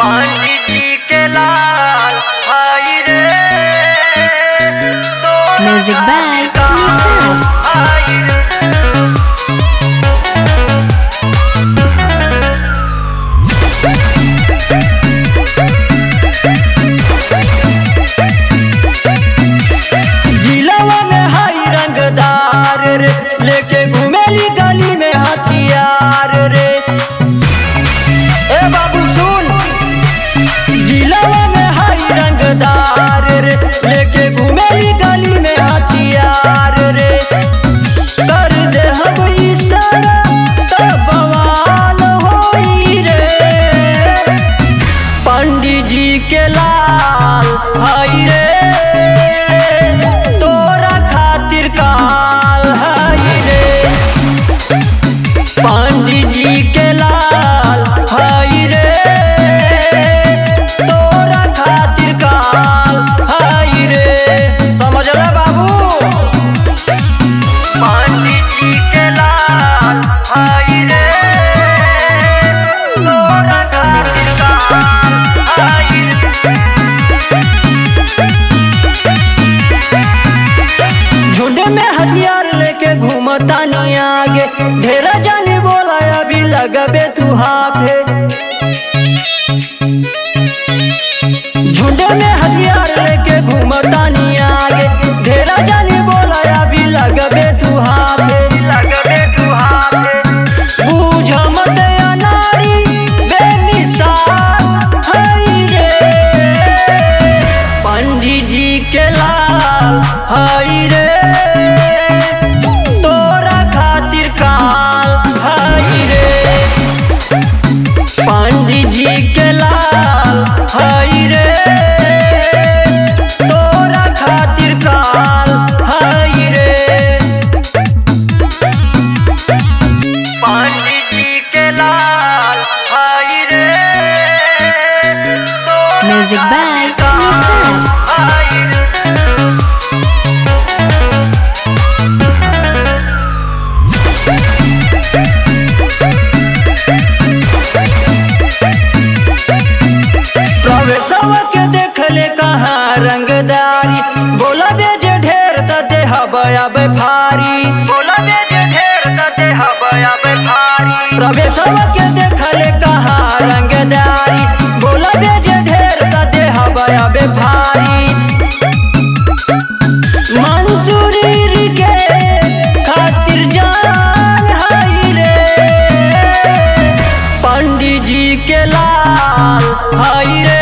पंडित जी के लाल भाई रे म्यूजिक बाय निशान। जिलावा में हाई रंगदार रे लेके घूमेली गली में हथियार रे। ए बाबू सुन, जिलावा में हाई रंगदार रे लेके घूमेली गली में हथियार रे। कर दे हम इशारा तब बवाल होई रे। पंडित जी के लाल भाई रे तोरा खातिर काल है रे। पंडित जी के लाल भाई रे तोरा खातिर काल है रे। समझ ले बाबू, पंडित जी के लाल भाई रे तोरा खातिर काल है रे। झुंड में हथियार लेके घूमता नहीं आगे, ढेरा जानी बोला अभी लगबे तू हाफे। झुंड में हथियार लेके घूमता नहीं आगे, ढेरा जानी बोला अभी लगबे तू हाफे। लगबे तू हाफे बूझ मत अनाड़ी बेमिसाल है रे। पंडित जी के लाल है रे तोरा खातिर काल है रे। पंडित जी के लाल है रे तोरा खातिर काल है रे। पंडित जी के लाल है रे म्यूजिक बाय निशान। प्रवेशवा के देख ले कहाँ रंगदारी, बोला बेजे ढेर त देह बया भारी। बोला बेजे ढेर त देह बया भारी। प्रवेशवा के देख ले कहाँ रंगदारी, बोला बेजे ढेर त देह बया भारी। मंसूरी के खातिर जान है रे। पंडित जी के लाल है रे